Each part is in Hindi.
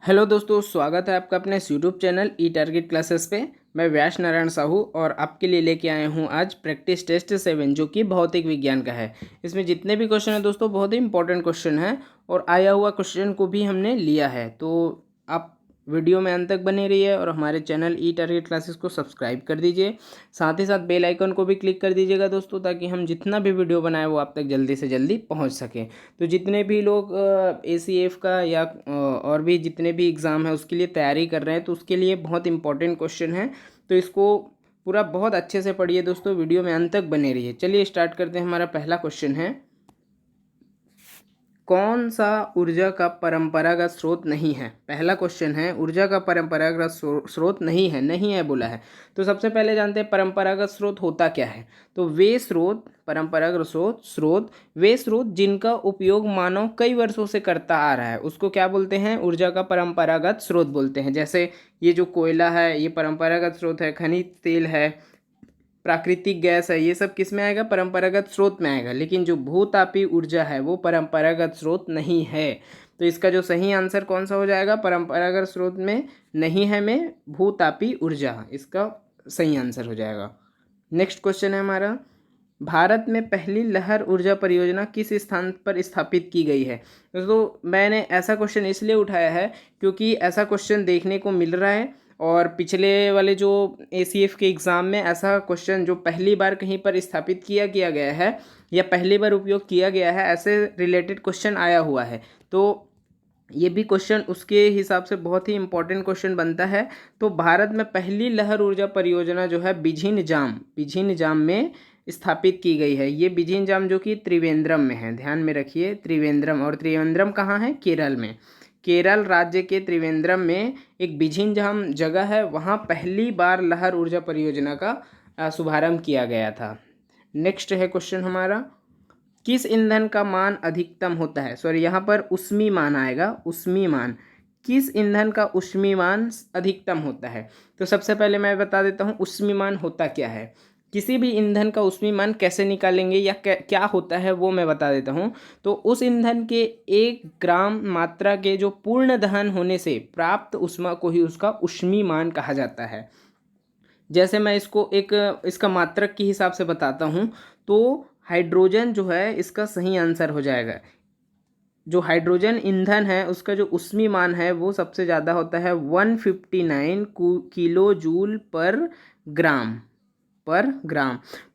हेलो दोस्तों, स्वागत है आपका अपने यूट्यूब चैनल ई टारगेट क्लासेस पे। मैं व्यास नारायण साहू और आपके लिए लेके आया हूँ आज प्रैक्टिस टेस्ट 7 जो कि भौतिक विज्ञान का है। इसमें जितने भी क्वेश्चन है दोस्तों बहुत ही इंपॉर्टेंट क्वेश्चन है और आया हुआ क्वेश्चन को भी हमने लिया है। तो आप वीडियो में अंत तक बने रहिए और हमारे चैनल ई टारगेट क्लासेस को सब्सक्राइब कर दीजिए। साथ ही साथ बेल आइकन को भी क्लिक कर दीजिएगा दोस्तों, ताकि हम जितना भी वीडियो बनाए वो आप तक जल्दी से जल्दी पहुंच सके। तो जितने भी लोग ACF का या और भी जितने भी एग्ज़ाम है उसके लिए तैयारी कर रहे हैं तो उसके लिए बहुत इंपॉर्टेंट क्वेश्चन है। तो इसको पूरा बहुत अच्छे से पढ़िए दोस्तों, वीडियो में अंत तक बने रहिए। चलिए स्टार्ट करते हैं। हमारा पहला क्वेश्चन है, कौन सा ऊर्जा का परंपरागत स्रोत नहीं है। पहला क्वेश्चन है, ऊर्जा का परंपरागत स्रोत नहीं है, नहीं है बोला है। तो सबसे पहले जानते हैं परंपरागत स्रोत होता क्या है। तो वे स्रोत, परंपरागत स्रोत वे स्रोत जिनका उपयोग मानव कई वर्षों से करता आ रहा है, उसको क्या बोलते हैं, ऊर्जा का परंपरागत स्रोत बोलते हैं। जैसे ये जो कोयला है ये परंपरागत स्रोत है, खनिज तेल है, प्राकृतिक गैस है, ये सब किस में आएगा, परंपरागत स्रोत में आएगा। लेकिन जो भूतापी ऊर्जा है वो परंपरागत स्रोत नहीं है। तो इसका जो सही आंसर कौन सा हो जाएगा, परंपरागत स्रोत में नहीं है में भूतापी ऊर्जा, इसका सही आंसर हो जाएगा। नेक्स्ट क्वेश्चन है हमारा, भारत में पहली लहर ऊर्जा परियोजना किस स्थान पर स्थापित की गई है। दोस्तों मैंने ऐसा क्वेश्चन इसलिए उठाया है क्योंकि ऐसा क्वेश्चन देखने को मिल रहा है और पिछले वाले जो ACF के एग्ज़ाम में ऐसा क्वेश्चन जो पहली बार कहीं पर स्थापित किया गया है या पहली बार उपयोग किया गया है, ऐसे रिलेटेड क्वेश्चन आया हुआ है। तो ये भी क्वेश्चन उसके हिसाब से बहुत ही इंपॉर्टेंट क्वेश्चन बनता है। तो भारत में पहली लहर ऊर्जा परियोजना जो है बिझिन जाम में स्थापित की गई है। ये बिझिन जाम जो कि त्रिवेंद्रम में है, ध्यान में रखिए त्रिवेंद्रम। और त्रिवेंद्रम कहाँ है, केरल में। केरल राज्य के त्रिवेंद्रम में एक बिझिन जाम जगह है, वहाँ पहली बार लहर ऊर्जा परियोजना का शुभारंभ किया गया था। नेक्स्ट है क्वेश्चन हमारा, किस ईंधन का मान अधिकतम होता है। सॉरी, यहाँ पर उष्मी मान आएगा, उष्मी मान। किस ईंधन का उष्मी मान अधिकतम होता है। तो सबसे पहले मैं बता देता हूँ उष्मी मान होता क्या है। किसी भी ईंधन का उष्मी मान कैसे निकालेंगे या क्या होता है वो मैं बता देता हूँ। तो उस ईंधन के 1 ग्राम मात्रा के जो पूर्ण दहन होने से प्राप्त ऊष्मा को ही उसका उष्मी मान कहा जाता है। जैसे मैं इसको एक इसका मात्रक के हिसाब से बताता हूँ, तो हाइड्रोजन जो है इसका सही आंसर हो जाएगा। जो हाइड्रोजन ईंधन है उसका जो उष्मी मान है वो सबसे ज़्यादा होता है 159 किलो जूल पर ग्राम।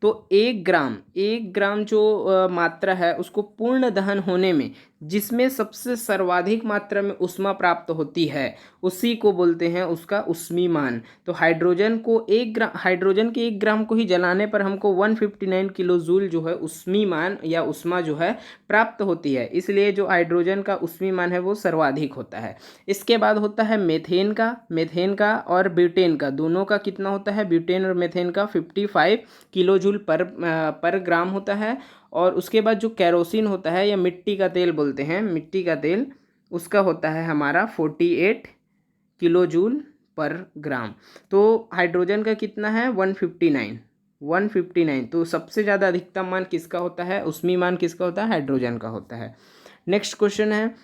तो 1 ग्राम जो मात्रा है उसको पूर्ण दहन होने में जिसमें सबसे सर्वाधिक मात्रा में ऊष्मा प्राप्त होती है उसी को बोलते हैं उसका उष्मी मान। तो हाइड्रोजन के 1 ग्राम को ही जलाने पर हमको 159 किलो जूल जो है उष्मी मान या उष्मा जो है प्राप्त होती है। इसलिए जो हाइड्रोजन का उष्मी मान है वो सर्वाधिक होता है। इसके बाद होता है मेथेन का और ब्यूटेन का, दोनों का कितना होता है, ब्यूटेन और मेथेन का 55 किलो जूल पर ग्राम होता है। और उसके बाद जो कैरोसिन होता है या मिट्टी का तेल बोलते हैं, मिट्टी का तेल, उसका होता है हमारा 48 किलो जूल पर ग्राम। तो हाइड्रोजन का कितना है 159। तो सबसे ज़्यादा अधिकतम मान किसका होता है, उष्मी मान किसका होता है, हाइड्रोजन का होता है। नेक्स्ट क्वेश्चन है,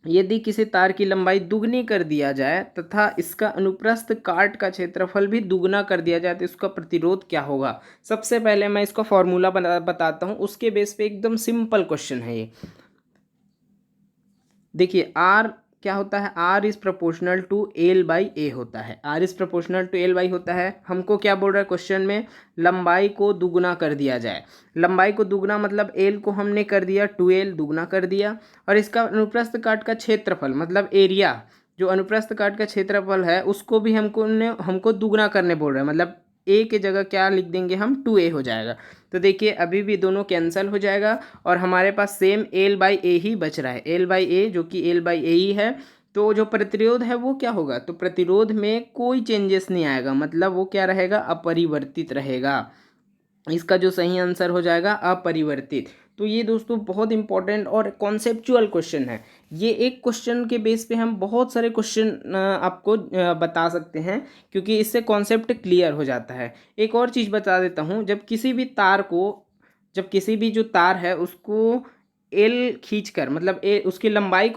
यदि किसी तार की लंबाई दुगनी कर दिया जाए तथा इसका अनुप्रस्थ काट का क्षेत्रफल भी दुगना कर दिया जाए तो इसका प्रतिरोध क्या होगा। सबसे पहले मैं इसका फॉर्मूला बताता हूँ, उसके बेस पे एकदम सिंपल क्वेश्चन है ये। देखिए आर क्या होता है, R is proportional to L by A होता है, R is proportional to L by होता है। हमको क्या बोल रहा है क्वेश्चन में, लंबाई को दुगना कर दिया जाए। लंबाई को दुगना मतलब एल को हमने कर दिया 2l, दुगना कर दिया। और इसका अनुप्रस्थ काट का क्षेत्रफल मतलब एरिया, जो अनुप्रस्थ काट का क्षेत्रफल है उसको भी हमको दुगना करने बोल रहा है। मतलब ए के जगह क्या लिख देंगे हम, 2a हो जाएगा। तो देखिए अभी भी दोनों कैंसिल हो जाएगा और हमारे पास सेम एल बाई ए ही बच रहा है, एल बाई ए जो कि एल बाई ए ही है। तो जो प्रतिरोध है वो क्या होगा, तो प्रतिरोध में कोई चेंजेस नहीं आएगा, मतलब वो क्या रहेगा, अपरिवर्तित रहेगा। इसका जो सही आंसर हो जाएगा अपरिवर्तित। तो ये दोस्तों बहुत इंपॉर्टेंट और कॉन्सेप्चुअल क्वेश्चन है। ये एक क्वेश्चन के बेस पे हम बहुत सारे क्वेश्चन आपको बता सकते हैं क्योंकि इससे कॉन्सेप्ट क्लियर हो जाता है। एक और चीज़ बता देता हूँ, जब किसी भी जो तार है उसको एल खींचकर, मतलब उसकी लंबाई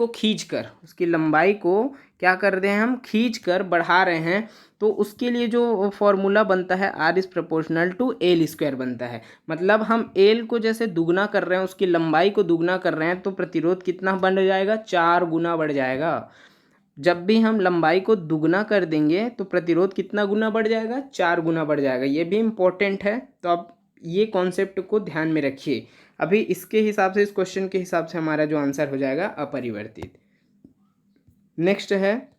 को क्या कर रहे हैं, हम खींच कर बढ़ा रहे हैं, तो उसके लिए जो फॉर्मूला बनता है R is proportional to L square बनता है। मतलब हम एल को जैसे दुगना कर रहे हैं, उसकी लंबाई को दुगना कर रहे हैं, तो प्रतिरोध कितना बढ़ जाएगा, 4 गुना बढ़ जाएगा। जब भी हम लंबाई को दुगना कर देंगे तो प्रतिरोध कितना गुना बढ़ जाएगा, 4 गुना बढ़ जाएगा। ये भी इम्पोर्टेंट है, तो आप ये कॉन्सेप्ट को ध्यान में रखिए। अभी इसके हिसाब से, इस क्वेश्चन के हिसाब से हमारा जो आंसर हो जाएगा अपरिवर्तित। नेक्स्ट है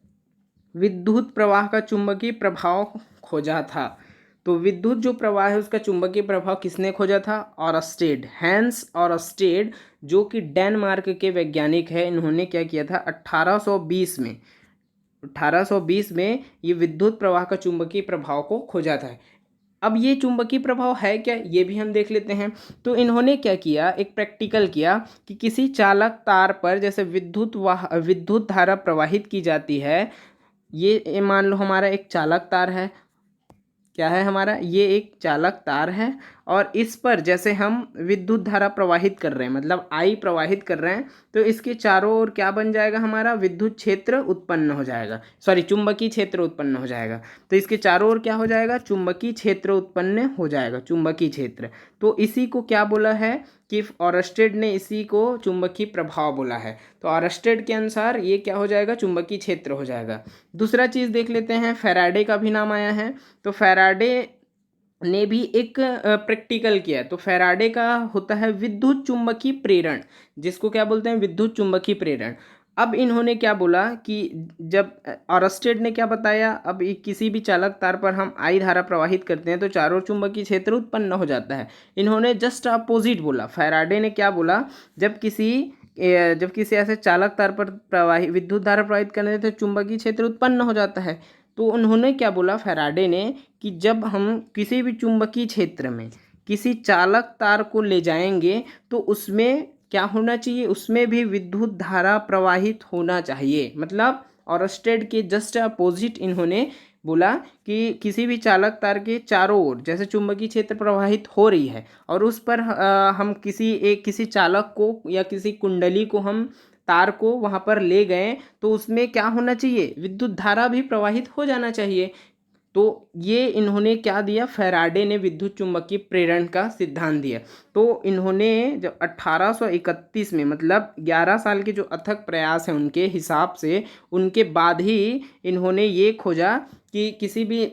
विद्युत प्रवाह का चुंबकीय प्रभाव खोजा था। तो विद्युत जो प्रवाह है उसका चुंबकीय प्रभाव किसने खोजा था, ऑरस्टेड, हैंस ऑरस्टेड, जो कि डेनमार्क के वैज्ञानिक है। इन्होंने क्या किया था, 1820 में ये विद्युत प्रवाह का चुंबकीय प्रभाव को खोजा था। अब ये चुंबकीय प्रभाव है क्या, ये भी हम देख लेते हैं। तो इन्होंने क्या किया, एक प्रैक्टिकल किया कि किसी चालक तार पर जैसे विद्युत धारा प्रवाहित की जाती है। ये मान लो हमारा एक चालक तार है, क्या है हमारा, ये एक चालक तार है, और इस पर जैसे हम विद्युत धारा प्रवाहित कर रहे हैं, मतलब I प्रवाहित कर रहे हैं, तो इसके चारों ओर क्या बन जाएगा, हमारा विद्युत क्षेत्र उत्पन्न हो जाएगा, सॉरी चुंबकीय क्षेत्र उत्पन्न हो जाएगा। तो इसके चारों ओर क्या हो जाएगा, चुंबकीय क्षेत्र उत्पन्न हो जाएगा, चुंबकीय क्षेत्र। तो इसी को क्या बोला है कि ऑरस्टेड ने इसी को चुंबकीय प्रभाव बोला है। तो ऑरस्टेड के अनुसार ये क्या हो जाएगा, चुंबकीय क्षेत्र हो जाएगा। दूसरा चीज़ देख लेते हैं, फैराडे का भी नाम आया है। तो फैराडे ने भी एक प्रैक्टिकल किया। तो फैराडे का होता है विद्युत चुंबकीय प्रेरण, जिसको क्या बोलते हैं, विद्युत चुंबकीय प्रेरण। अब इन्होंने क्या बोला कि जब ऑरस्टेड ने क्या बताया, अब किसी भी चालक तार पर हम I धारा प्रवाहित करते हैं तो चारों चुंबकीय क्षेत्र उत्पन्न हो जाता है। इन्होंने जस्ट अपोजिट बोला। फैराडे ने क्या बोला, जब किसी ऐसे चालक तार पर विद्युत धारा प्रवाहित करने से चुंबकीय क्षेत्र उत्पन्न हो जाता है। तो उन्होंने क्या बोला फैराडे ने कि जब हम किसी भी चुंबकीय क्षेत्र में किसी चालक तार को ले जाएंगे तो उसमें क्या होना चाहिए, उसमें भी विद्युत धारा प्रवाहित होना चाहिए। मतलब ऑरस्टेड के जस्ट अपोजिट इन्होंने बोला कि किसी भी चालक तार के चारों ओर जैसे चुंबकीय क्षेत्र प्रवाहित हो रही है और उस पर हम किसी चालक को या किसी कुंडली को हम तार को वहाँ पर ले गए तो उसमें क्या होना चाहिए, विद्युत धारा भी प्रवाहित हो जाना चाहिए। तो ये इन्होंने क्या दिया, फैराडे ने विद्युत चुंबकीय प्रेरण का सिद्धांत दिया। तो इन्होंने जब 1831 में, मतलब 11 साल के जो अथक प्रयास हैं उनके हिसाब से, उनके बाद ही इन्होंने ये खोजा कि किसी भी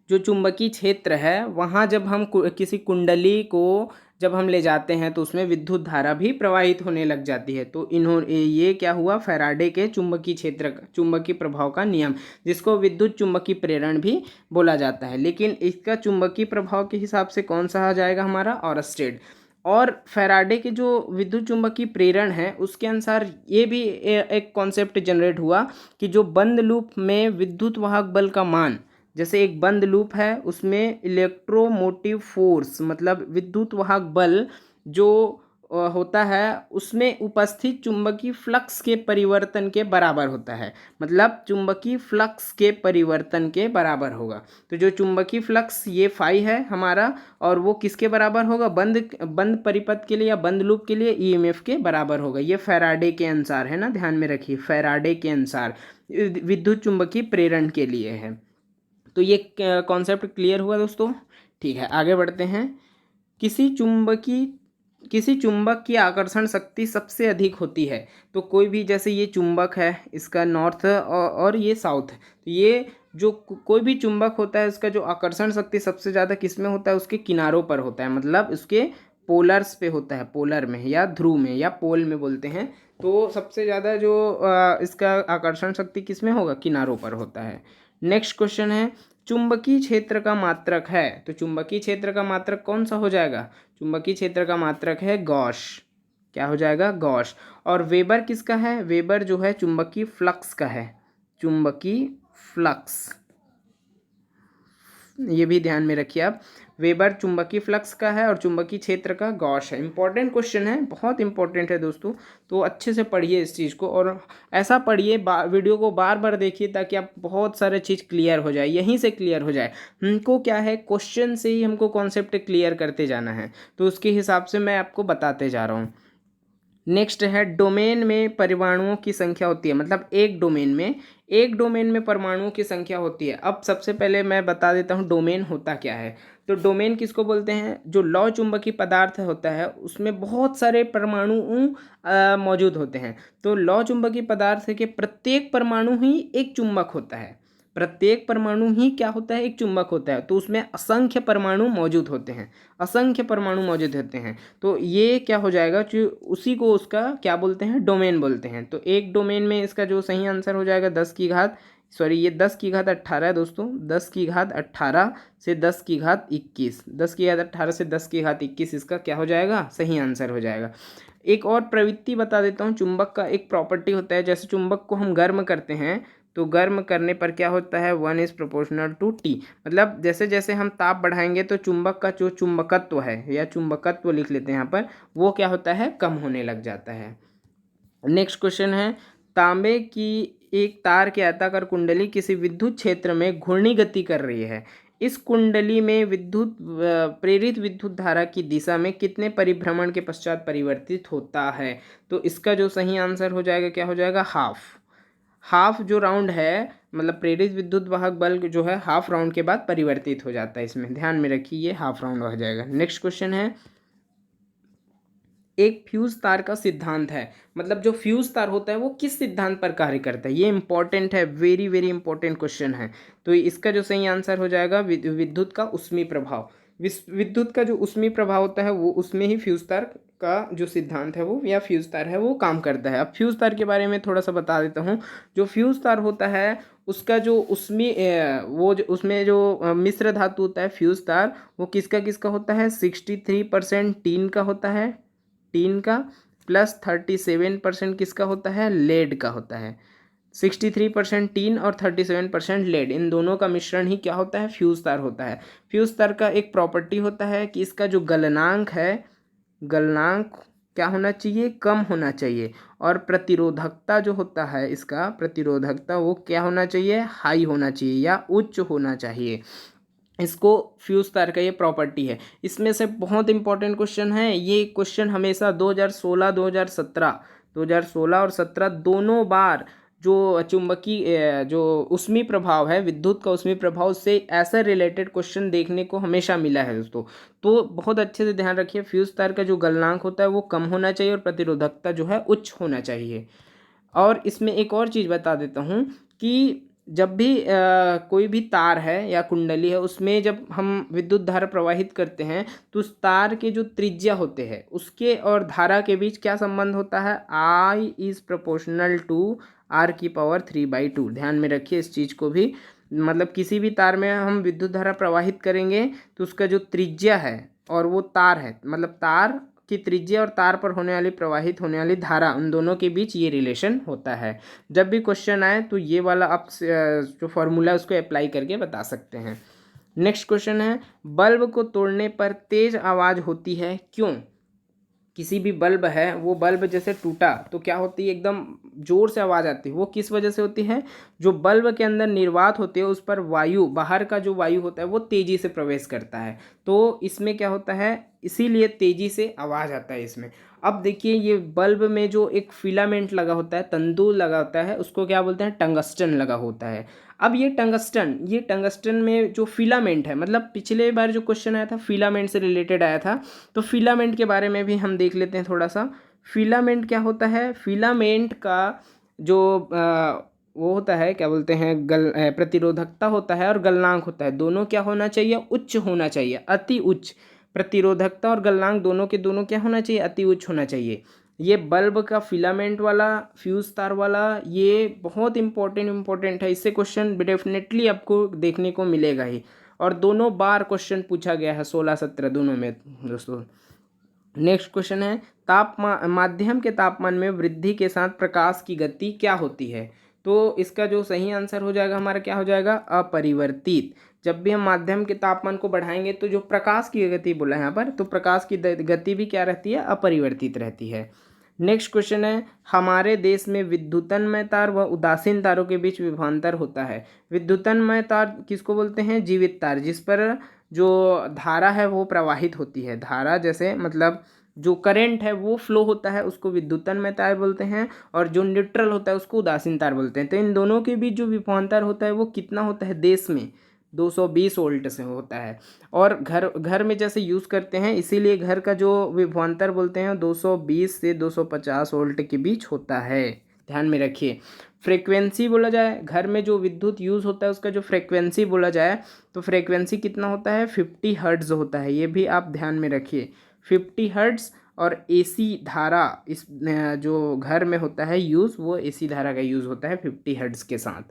जो चुंबकीय क्षेत्र है वहाँ जब हम किसी कुंडली को जब हम ले जाते हैं तो उसमें विद्युत धारा भी प्रवाहित होने लग जाती है। तो ये क्या हुआ, फैराडे के चुंबकीय प्रभाव का नियम, जिसको विद्युत चुंबकीय प्रेरण भी बोला जाता है। लेकिन इसका चुंबकीय प्रभाव के हिसाब से कौन सा आ जाएगा, हमारा ऑरस्टेड। और फैराडे के जो विद्युत चुंबकीय प्रेरण है उसके अनुसार ये भी एक कॉन्सेप्ट जनरेट हुआ कि जो बंद लूप में विद्युत वाहक बल का मान, जैसे एक बंद लूप है उसमें इलेक्ट्रोमोटिव फोर्स, मतलब विद्युत वाहक बल जो होता है उसमें उपस्थित चुंबकीय फ्लक्स के परिवर्तन के बराबर होता है। मतलब चुंबकीय फ्लक्स के परिवर्तन के बराबर होगा। तो जो चुंबकीय फ्लक्स ये फाई है हमारा, और वो किसके बराबर होगा, बंद परिपथ के लिए या बंद लूप के लिए ईएमएफ के बराबर होगा। ये फैराडे के अनुसार है ना, ध्यान में रखिए, फैराडे के अनुसार विद्युत चुंबकीय प्रेरण के लिए है। तो ये कॉन्सेप्ट क्लियर हुआ दोस्तों। ठीक है, आगे बढ़ते हैं। किसी चुंबक की आकर्षण शक्ति सबसे अधिक होती है। तो कोई भी, जैसे ये चुंबक है, इसका नॉर्थ और ये साउथ है, तो ये जो कोई भी चुंबक होता है उसका जो आकर्षण शक्ति सबसे ज़्यादा किस में होता है, उसके किनारों पर होता है। मतलब उसके पोलर्स पे होता है, पोलर में या ध्रुव में या पोल में बोलते हैं। तो सबसे ज़्यादा जो इसका आकर्षण शक्ति किस में होगा, किनारों पर होता है। नेक्स्ट क्वेश्चन है, चुंबकीय क्षेत्र का मात्रक है। तो चुंबकीय क्षेत्र का मात्रक कौन सा हो जाएगा, चुंबकीय क्षेत्र का मात्रक है गॉस। क्या हो जाएगा, गॉस। और वेबर किसका है, वेबर जो है चुंबकीय फ्लक्स का है, चुंबकीय फ्लक्स, ये भी ध्यान में रखिए आप। वेबर चुंबकीय फ्लक्स का है और चुंबकीय क्षेत्र का गॉस है। इंपॉर्टेंट क्वेश्चन है, बहुत इंपॉर्टेंट है दोस्तों। तो अच्छे से पढ़िए इस चीज़ को, और ऐसा पढ़िए, वीडियो को बार बार देखिए ताकि आप बहुत सारे चीज़ क्लियर हो जाए, यहीं से क्लियर हो जाए। हमको क्या है, क्वेश्चन से ही हमको कॉन्सेप्ट क्लियर करते जाना है, तो उसके हिसाब से मैं आपको बताते जा रहा हूँ। नेक्स्ट है डोमेन में परमाणुओं की संख्या होती है, मतलब एक डोमेन में परमाणुओं की संख्या होती है। अब सबसे पहले मैं बता देता हूँ डोमेन होता क्या है। तो डोमेन किसको बोलते हैं? जो लौ चुंबकीय पदार्थ होता है उसमें बहुत सारे परमाणु मौजूद होते हैं। तो लौ चुंबकीय पदार्थ के प्रत्येक परमाणु ही एक चुंबक होता है, प्रत्येक परमाणु ही क्या होता है? एक चुंबक होता है। तो उसमें असंख्य परमाणु मौजूद होते हैं, असंख्य परमाणु मौजूद होते हैं। तो ये क्या हो जाएगा कि उसी को उसका क्या बोलते हैं? डोमेन बोलते हैं। तो एक डोमेन में इसका जो सही आंसर हो जाएगा 10 की घात 18 है दोस्तों, 10 की घात 18 से 10 की घात 21, 10 की घात 18 से 10 की घात 21 इसका क्या हो जाएगा? सही आंसर हो जाएगा। एक और प्रवृत्ति बता देता हूँ, चुंबक का एक प्रॉपर्टी होता है, जैसे चुंबक को हम गर्म करते हैं तो गर्म करने पर क्या होता है? 1:T। मतलब जैसे जैसे हम ताप बढ़ाएंगे तो चुंबक का जो चुंबकत्व है, या चुंबकत्व लिख लेते हैं यहाँ पर, वो क्या होता है? कम होने लग जाता है। नेक्स्ट क्वेश्चन है, तांबे की एक तार के आयताकार कुंडली किसी विद्युत क्षेत्र में घूर्णी गति कर रही है। इस कुंडली में प्रेरित विद्युत धारा की दिशा में कितने परिभ्रमण के पश्चात परिवर्तित होता है? तो इसका जो सही आंसर हो जाएगा क्या हो जाएगा? हाफ जो राउंड है, मतलब प्रेरित विद्युत वाहक बल जो है हाफ राउंड के बाद परिवर्तित हो जाता है। इसमें ध्यान में रखिए, ये हाफ राउंड हो जाएगा। नेक्स्ट क्वेश्चन है, एक फ्यूज तार का सिद्धांत है, मतलब जो फ्यूज तार होता है वो किस सिद्धांत पर कार्य करता है? ये इंपॉर्टेंट है, वेरी वेरी इंपॉर्टेंट क्वेश्चन है। तो इसका जो सही आंसर हो जाएगा विद्युत का उष्मी प्रभाव। विद्युत का जो उष्मी प्रभाव होता है वो, उसमें ही फ्यूज तार का जो सिद्धांत है वो, या फ्यूज तार है वो काम करता है। अब फ्यूज तार के बारे में थोड़ा सा बता देता हूँ। जो फ्यूज तार होता है उसका जो उसमें वो जो उसमें जो मिश्र धातु होता है फ्यूज तार, वो किसका किसका होता है? 63% टीन का होता है, टीन का, प्लस 37% किसका होता है? लेड का होता है। 63% टीन और 37% लेड, इन दोनों का मिश्रण ही क्या होता है? फ्यूज तार होता है। फ्यूज तार का एक प्रॉपर्टी होता है कि इसका जो गलनांक है, गलनांक क्या होना चाहिए? कम होना चाहिए। और प्रतिरोधकता जो होता है, इसका प्रतिरोधकता वो क्या होना चाहिए? हाई होना चाहिए या उच्च होना चाहिए। इसको फ्यूज तार का ये प्रॉपर्टी है। इसमें से बहुत इंपॉर्टेंट क्वेश्चन है ये। क्वेश्चन हमेशा 2016 2017 और 17 दोनों बार जो चुंबकीय जो उष्मी प्रभाव है, विद्युत का उष्मी प्रभाव से ऐसा रिलेटेड क्वेश्चन देखने को हमेशा मिला है दोस्तों। तो बहुत अच्छे से ध्यान रखिए, फ्यूज तार का जो गलनांक होता है वो कम होना चाहिए और प्रतिरोधकता जो है उच्च होना चाहिए। और इसमें एक और चीज़ बता देता हूँ कि जब भी कोई भी तार है या कुंडली है, उसमें जब हम विद्युत धारा प्रवाहित करते हैं तो उस तार के जो त्रिज्या होते हैं उसके और धारा के बीच क्या संबंध होता है? I=R3/2। ध्यान में रखिए इस चीज़ को भी। मतलब किसी भी तार में हम विद्युत धारा प्रवाहित करेंगे तो उसका जो त्रिज्या है और वो तार है, मतलब तार की त्रिज्या और तार पर होने वाली प्रवाहित होने वाली धारा, उन दोनों के बीच ये रिलेशन होता है। जब भी क्वेश्चन आए तो ये वाला आप जो फॉर्मूला है उसको अप्लाई करके बता सकते हैं। नेक्स्ट क्वेश्चन है, बल्ब को तोड़ने पर तेज आवाज़ होती है, क्यों? किसी भी बल्ब है, वो बल्ब जैसे टूटा तो क्या होती है? एकदम जोर से आवाज़ आती है। वो किस वजह से होती है? जो बल्ब के अंदर निर्वात होती है उस पर वायु, बाहर का जो वायु होता है वो तेज़ी से प्रवेश करता है। तो इसमें क्या होता है? इसीलिए तेज़ी से आवाज़ आता है इसमें। अब देखिए, ये बल्ब में जो एक फिलामेंट लगा होता है, तंतु लगा होता है, उसको क्या बोलते हैं? टंगस्टन लगा होता है। अब ये टंगस्टन में जो फिलामेंट है, मतलब पिछले बार जो क्वेश्चन आया था फिलामेंट से रिलेटेड आया था, तो फिलामेंट के बारे में भी हम देख लेते हैं थोड़ा सा। फिलामेंट क्या होता है? फिलामेंट का जो वो होता है, क्या बोलते हैं, प्रतिरोधकता होता है और गलनांक होता है, दोनों क्या होना चाहिए? उच्च होना चाहिए, अति उच्च। प्रतिरोधकता और गलनांक दोनों के दोनों क्या होना चाहिए? अति उच्च होना चाहिए। ये बल्ब का फिलामेंट वाला, फ्यूज तार वाला, ये बहुत इंपॉर्टेंट है। इससे क्वेश्चन डेफिनेटली आपको देखने को मिलेगा ही, और दोनों बार क्वेश्चन पूछा गया है 16-17 दोनों में दोस्तों। नेक्स्ट क्वेश्चन है, माध्यम के तापमान में वृद्धि के साथ प्रकाश की गति क्या होती है? तो इसका जो सही आंसर हो जाएगा हमारा क्या हो जाएगा? अपरिवर्तित। जब भी हम माध्यम के तापमान को बढ़ाएंगे तो जो प्रकाश की गति बोला है यहाँ पर, तो प्रकाश की गति भी क्या रहती है? अपरिवर्तित रहती है। नेक्स्ट क्वेश्चन है, हमारे देश में विद्युतन्मय तार व उदासीन तारों के बीच विभवांतर होता है। विद्युतन्मय तार किसको बोलते हैं? जीवित तार, जिस पर जो धारा है वो प्रवाहित होती है। धारा जैसे मतलब जो करंट है वो फ्लो होता है उसको विद्युतन में तार बोलते हैं, और जो न्यूट्रल होता है उसको उदासीन तार बोलते हैं। तो इन दोनों के बीच जो विभवांतर होता है वो कितना होता है देश में 220 वोल्ट से होता है। और घर घर में जैसे यूज़ करते हैं इसीलिए घर का जो विभवांतर बोलते हैं 220 से 250 वोल्ट के बीच होता है, ध्यान में रखिए। फ्रीक्वेंसी बोला जाए, घर में जो विद्युत यूज़ होता है उसका जो फ्रीक्वेंसी बोला जाए तो फ्रीक्वेंसी कितना होता है 50 हर्ट्ज़ होता है, ये भी आप ध्यान में रखिए 50 हर्ट्ज़। और एसी धारा इस जो घर में होता है यूज़ वो एसी धारा का यूज़ होता है 50 हर्ट्ज़ के साथ।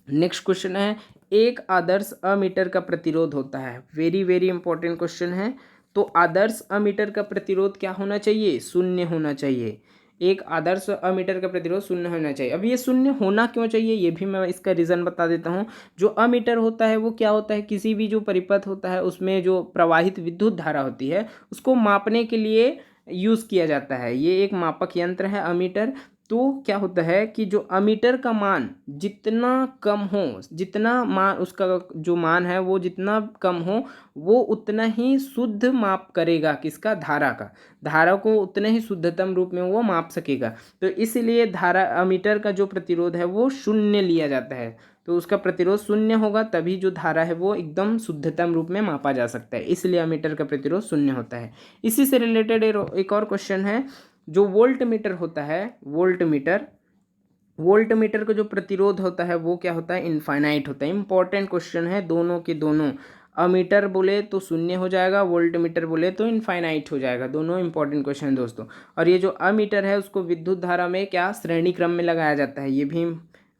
नेक्स्ट क्वेश्चन है एक आदर्श अमीटर का प्रतिरोध होता है, वेरी वेरी इंपॉर्टेंट क्वेश्चन है। तो आदर्श अमीटर का प्रतिरोध क्या होना चाहिए, शून्य होना चाहिए। एक आदर्श अमीटर का प्रतिरोध शून्य होना चाहिए। अब ये शून्य होना क्यों चाहिए ये भी मैं इसका रीज़न बता देता हूँ। जो अमीटर होता है वो क्या होता है, किसी भी जो परिपथ होता है उसमें जो प्रवाहित विद्युत धारा होती है उसको मापने के लिए यूज़ किया जाता है। ये एक मापक यंत्र है अमीटर। तो क्या होता है कि जो अमीटर का मान जितना कम हो, जितना मान उसका जो मान है वो जितना कम हो वो उतना ही शुद्ध माप करेगा, किसका, धारा का। धारा को उतने ही शुद्धतम रूप में वो माप सकेगा। तो इसलिए धारा अमीटर का जो प्रतिरोध है वो शून्य लिया जाता है। तो उसका प्रतिरोध शून्य होगा तभी जो धारा है वो एकदम शुद्धतम रूप में मापा जा सकता है, इसलिए अमीटर का प्रतिरोध शून्य होता है। इसी से रिलेटेड एक और क्वेश्चन है, जो वोल्ट मीटर होता है, वोल्ट मीटर का जो प्रतिरोध होता है वो क्या होता है, इनफाइनाइट होता है। इंपॉर्टेंट क्वेश्चन है, दोनों के दोनों, अमीटर बोले तो शून्य हो जाएगा, वोल्ट मीटर बोले तो इनफाइनाइट हो जाएगा, दोनों इंपॉर्टेंट क्वेश्चन है दोस्तों। और ये जो अमीटर है उसको विद्युत धारा में क्या श्रेणी क्रम में लगाया जाता है, ये भी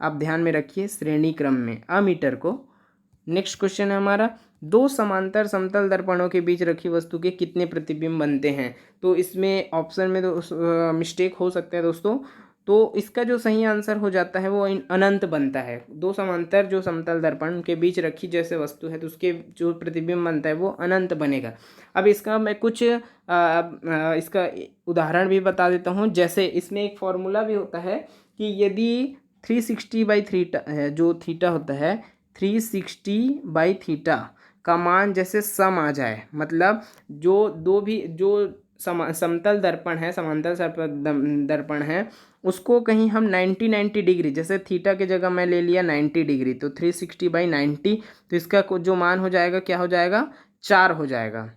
आप ध्यान में रखिए, श्रेणी क्रम में अमीटर को। नेक्स्ट क्वेश्चन है हमारा, दो समांतर समतल दर्पणों के बीच रखी वस्तु के कितने प्रतिबिंब बनते हैं। तो इसमें ऑप्शन में तो मिस्टेक हो सकता है दोस्तों, तो इसका जो सही आंसर हो जाता है वो अनंत बनता है। दो समांतर जो समतल दर्पण के बीच रखी जैसे वस्तु है तो उसके जो प्रतिबिंब बनता है वो अनंत बनेगा। अब इसका मैं कुछ इसका उदाहरण भी बता देता हूँ। जैसे इसमें एक फॉर्मूला भी होता है कि यदि 360/थीटा है, जो थीटा होता है 360/थीटा का मान जैसे सम आ जाए, मतलब जो दो भी जो समतल दर्पण है, समांतर दर्पण है, उसको कहीं हम 90 डिग्री, जैसे थीटा की जगह मैं ले लिया 90 डिग्री, तो 360/90, तो इसका जो मान हो जाएगा क्या हो जाएगा, 4 हो जाएगा,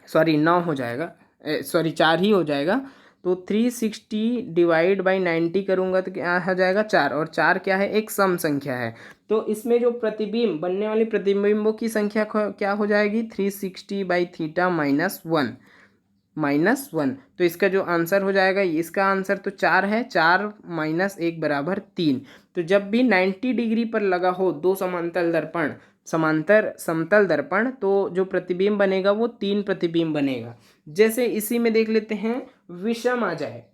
सॉरी 9 हो जाएगा, सॉरी 4 ही हो जाएगा। तो 360/90 करूँगा तो क्या हो जाएगा, 4, और 4 क्या है, एक सम संख्या है। तो इसमें जो प्रतिबिंब बनने वाली प्रतिबिंबों की संख्या क्या हो जाएगी, 360/थीटा -1। तो इसका जो आंसर हो जाएगा, इसका आंसर तो 4 है, 4 - 1 = 3। तो जब भी 90 डिग्री पर लगा हो दो समांतर समतल दर्पण, तो जो प्रतिबिंब बनेगा वो 3 प्रतिबिंब बनेगा। जैसे इसी में देख लेते हैं, विषम आ जाए,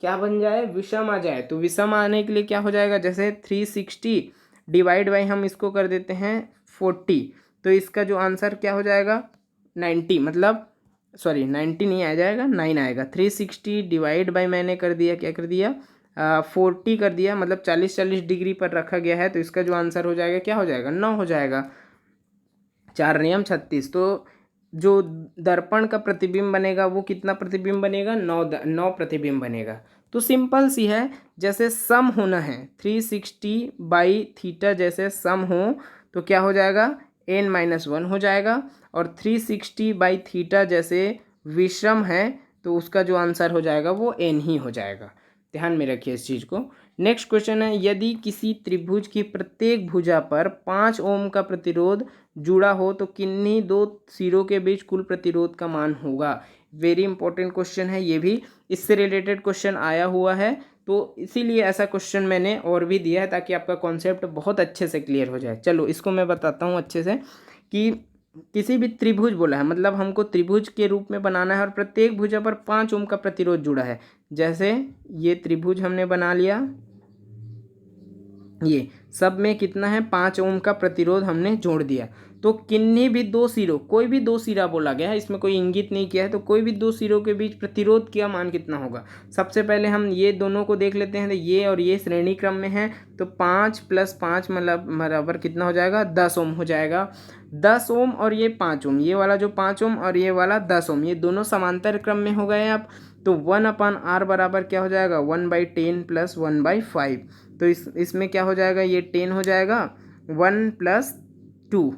क्या बन जाए, विषम आ जाए। तो विषम आने के लिए क्या हो जाएगा, जैसे 360 डिवाइड बाई हम इसको कर देते हैं 40, तो इसका जो आंसर क्या हो जाएगा 90, मतलब सॉरी 90 नहीं आ जाएगा, 9 आएगा। 360 डिवाइड बाई मैंने कर दिया, क्या कर दिया, 40 कर दिया, मतलब 40 डिग्री पर रखा गया है। तो इसका जो आंसर हो जाएगा क्या हो जाएगा, 9 हो जाएगा। 4 नियम 36। तो जो दर्पण का प्रतिबिंब बनेगा वो कितना प्रतिबिंब बनेगा, 9 प्रतिबिंब बनेगा। तो सिंपल सी है, जैसे सम होना है 360/थीटा, जैसे सम हो तो क्या हो जाएगा, n-1 हो जाएगा। और 360/थीटा जैसे विषम है तो उसका जो आंसर हो जाएगा वो n ही हो जाएगा। ध्यान में रखिए इस चीज़ को। नेक्स्ट क्वेश्चन है, यदि किसी त्रिभुज की प्रत्येक भुजा पर 5 ओम का प्रतिरोध जुड़ा हो तो किन्हीं दो सिरों के बीच कुल प्रतिरोध का मान होगा। वेरी इंपॉर्टेंट क्वेश्चन है, ये भी इससे रिलेटेड क्वेश्चन आया हुआ है, तो इसीलिए ऐसा क्वेश्चन मैंने और भी दिया है ताकि आपका कॉन्सेप्ट बहुत अच्छे से क्लियर हो जाए। चलो इसको मैं बताता हूँ अच्छे से, कि किसी भी त्रिभुज बोला है, मतलब हमको त्रिभुज के रूप में बनाना है और प्रत्येक भुजा पर 5 ओम का प्रतिरोध जुड़ा है। जैसे ये त्रिभुज हमने बना लिया, ये सब में कितना है 5 ओम का प्रतिरोध हमने जोड़ दिया। तो किन्हीं भी दो सिरों, कोई भी दो सिरा बोला गया है, इसमें कोई इंगित नहीं किया है, तो कोई भी दो सिरों के बीच प्रतिरोध का मान कितना होगा। सबसे पहले हम ये दोनों को देख लेते हैं, तो ये और ये श्रेणी क्रम में है, तो 5 + 5 मतलब बराबर कितना हो जाएगा 10 ओम हो जाएगा। 10 ओम और ये 5 ओम, ये वाला जो 5 ओम और ये वाला 10 ओम, ये दोनों समांतर क्रम में हो गए अब। तो 1/r बराबर क्या हो जाएगा 1/10 + 1/5। तो इसमें क्या हो जाएगा, ये 10 हो जाएगा 1 + 2,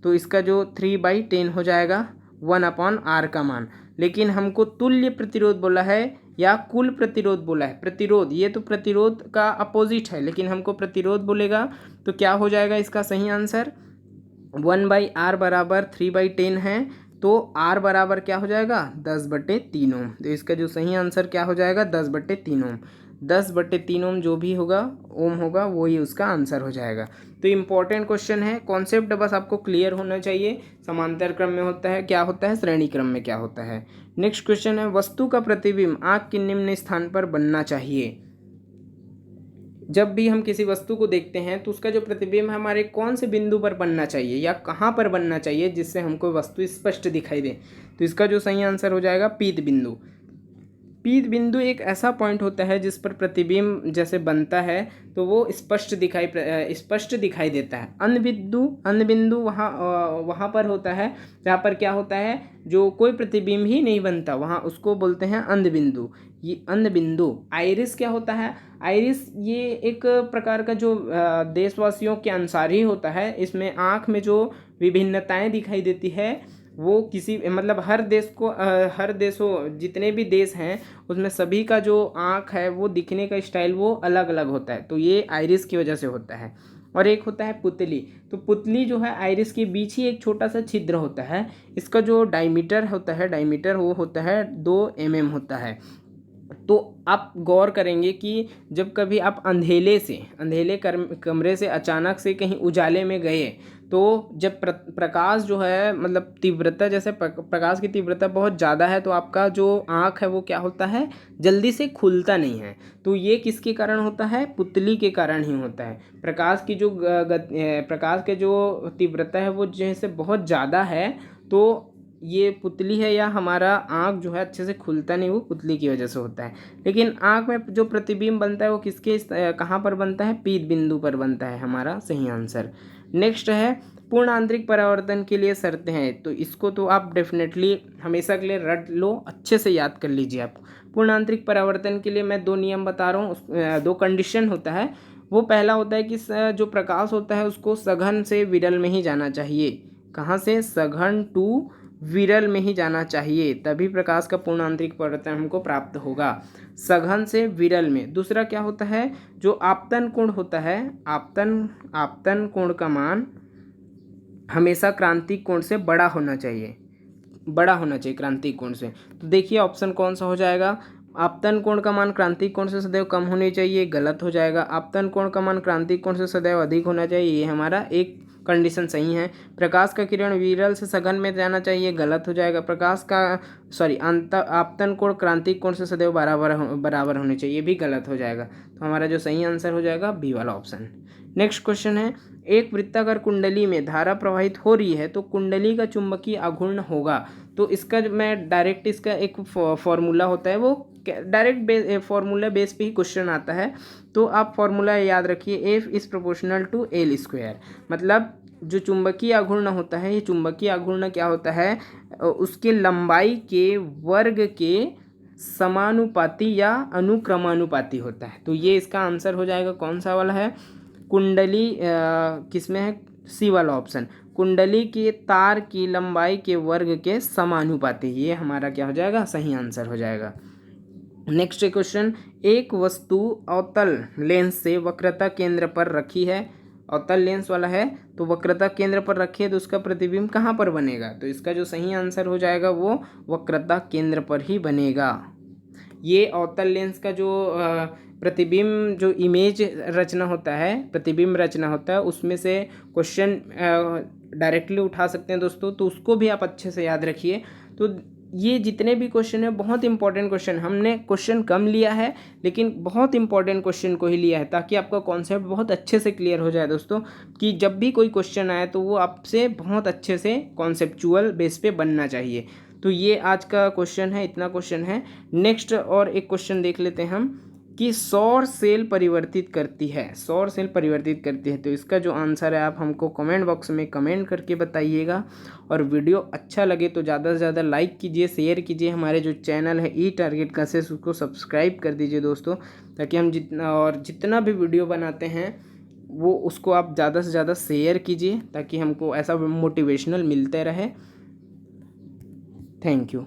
तो इसका जो 3/10 हो जाएगा 1/r का मान। लेकिन हमको तुल्य प्रतिरोध बोला है या कुल प्रतिरोध बोला है। प्रतिरोध, ये तो प्रतिरोध का अपोजिट है, लेकिन हमको प्रतिरोध बोलेगा, तो क्या हो जाएगा इसका सही आंसर 1/r बराबर 3/10 है, तो r बराबर क्या हो जाएगा 10/3 ओम। तो इसका जो सही आंसर क्या हो जाएगा 10/3 ओम। 10/3 ओम जो भी होगा ओम होगा वही उसका आंसर हो जाएगा। तो इम्पॉर्टेंट क्वेश्चन है, कॉन्सेप्ट बस आपको क्लियर होना चाहिए। समांतर क्रम में होता है क्या होता है, श्रेणी क्रम में क्या होता है। नेक्स्ट क्वेश्चन है, वस्तु का प्रतिबिंब आँख के निम्न स्थान पर बनना चाहिए। जब भी हम किसी वस्तु को देखते हैं तो उसका जो प्रतिबिंब हमारे कौन से बिंदु पर बनना चाहिए या कहाँ पर बनना चाहिए जिससे हमको वस्तु स्पष्ट दिखाई दे। तो इसका जो सही आंसर हो जाएगा पीत बिंदु। पीत बिंदु एक ऐसा पॉइंट होता है जिस पर प्रतिबिंब जैसे बनता है तो वो स्पष्ट दिखाई देता है। अन्य बिंदु वहाँ पर होता है जहाँ पर क्या होता है, जो कोई प्रतिबिंब ही नहीं बनता, वहाँ उसको बोलते हैं अंध बिंदु। ये अंध बिंदु। आइरिस क्या होता है, आइरिस ये एक प्रकार का जो देशवासियों के अनुसार ही होता है। इसमें आँख में जो विभिन्नताएं दिखाई देती है वो किसी मतलब हर देशों जितने भी देश हैं उसमें सभी का जो आँख है वो दिखने का स्टाइल वो अलग अलग होता है, तो ये आइरिस की वजह से होता है। और एक होता है पुतली। तो पुतली जो है आइरिस के बीच ही एक छोटा सा छिद्र होता है, इसका जो डायमीटर वो होता है 2 mm होता है। तो आप गौर करेंगे कि जब कभी आप अंधेले कमरे से अचानक से कहीं उजाले में गए, तो जब प्रकाश जो है मतलब तीव्रता, जैसे प्रकाश की तीव्रता बहुत ज़्यादा है तो आपका जो आँख है वो क्या होता है जल्दी से खुलता नहीं है। तो ये किसके कारण होता है, पुतली के कारण ही होता है। प्रकाश के जो तीव्रता है वो जैसे बहुत ज़्यादा है तो ये पुतली है या हमारा आँख जो है अच्छे से खुलता नहीं, वो पुतली की वजह से होता है। लेकिन आँख में जो प्रतिबिंब बनता है वो कहाँ पर बनता है, पीत बिंदु पर बनता है, हमारा सही आंसर। नेक्स्ट है, पूर्ण आंतरिक परावर्तन के लिए शर्तें हैं। तो इसको तो आप डेफिनेटली हमेशा के लिए रट लो, अच्छे से याद कर लीजिए आप। पूर्ण आंतरिक परावर्तन के लिए मैं 2 नियम बता रहा हूँ, 2 कंडीशन होता है। वो पहला होता है कि जो प्रकाश होता है उसको सघन से विरल में ही जाना चाहिए। कहाँ से, सघन टू विरल में ही जाना चाहिए, तभी प्रकाश का पूर्ण आंतरिक परावर्तन हमको प्राप्त होगा, सघन से विरल में। दूसरा क्या होता है, जो आपतन कोण होता है, आपतन कोण का मान हमेशा क्रांतिक कोण से बड़ा होना चाहिए क्रांतिक कोण से। तो देखिए ऑप्शन कौन सा हो जाएगा, आपतन कोण का मान क्रांतिक कोण से सदैव कम होनी चाहिए, गलत हो जाएगा। आपतन कोण का मान क्रांतिक कोण से सदैव अधिक होना चाहिए, ये हमारा एक कंडीशन सही है। प्रकाश का किरण विरल से सघन में जाना चाहिए, गलत हो जाएगा। आपतन कोण क्रांतिक कोण से सदैव बराबर होने चाहिए, ये भी गलत हो जाएगा। तो हमारा जो सही आंसर हो जाएगा बी वाला ऑप्शन। नेक्स्ट क्वेश्चन है, एक वृत्ताकार कुंडली में धारा प्रवाहित हो रही है तो कुंडली का चुंबकीय आघूर्ण होगा। तो इसका मैं डायरेक्ट इसका एक फॉर्मूला होता है, वो डायरेक्ट फॉर्मूला बेस पे ही क्वेश्चन आता है। तो आप फॉर्मूला याद रखिए, F is proportional to L square. मतलब जो चुंबकीय आघूर्ण होता है, ये चुंबकीय आघूर्ण क्या होता है, उसके लंबाई के वर्ग के समानुपाती या अनुक्रमानुपाती होता है। तो ये इसका आंसर हो जाएगा, कौन सा वाला है, कुंडली किसमें है, सी वाला ऑप्शन। कुंडली के तार की लंबाई के वर्ग के समानुपाती, ये हमारा क्या हो जाएगा, सही आंसर हो जाएगा। नेक्स्ट क्वेश्चन, एक वस्तु अवतल लेंस से वक्रता केंद्र पर रखी है, अवतल लेंस वाला है तो वक्रता केंद्र पर रखी है, तो उसका प्रतिबिंब कहाँ पर बनेगा। तो इसका जो सही आंसर हो जाएगा वो वक्रता केंद्र पर ही बनेगा। ये अवतल लेंस का जो प्रतिबिंब जो इमेज रचना होता है, प्रतिबिंब रचना होता है, उसमें से क्वेश्चन डायरेक्टली उठा सकते हैं दोस्तों, तो उसको भी आप अच्छे से याद रखिए। तो ये जितने भी क्वेश्चन है बहुत इंपॉर्टेंट क्वेश्चन, हमने क्वेश्चन कम लिया है लेकिन बहुत इंपॉर्टेंट क्वेश्चन को ही लिया है ताकि आपका कॉन्सेप्ट बहुत अच्छे से क्लियर हो जाए दोस्तों, कि जब भी कोई क्वेश्चन आए तो वो आपसे बहुत अच्छे से कॉन्सेप्चुअल बेस पे बनना चाहिए। तो ये आज का क्वेश्चन है, इतना क्वेश्चन है। नेक्स्ट और एक क्वेश्चन देख लेते हैं हम कि सौर सेल परिवर्तित करती है, सौर सेल परिवर्तित करती है। तो इसका जो आंसर है आप हमको कमेंट बॉक्स में कमेंट करके बताइएगा। और वीडियो अच्छा लगे तो ज़्यादा से ज़्यादा लाइक कीजिए, शेयर कीजिए। हमारे जो चैनल है ई टारगेट क्लासेस उसको सब्सक्राइब कर दीजिए दोस्तों, ताकि हम जितना भी वीडियो बनाते हैं वो उसको आप ज़्यादा से ज़्यादा शेयर कीजिए ताकि हमको ऐसा मोटिवेशनल मिलते रहे। Thank you.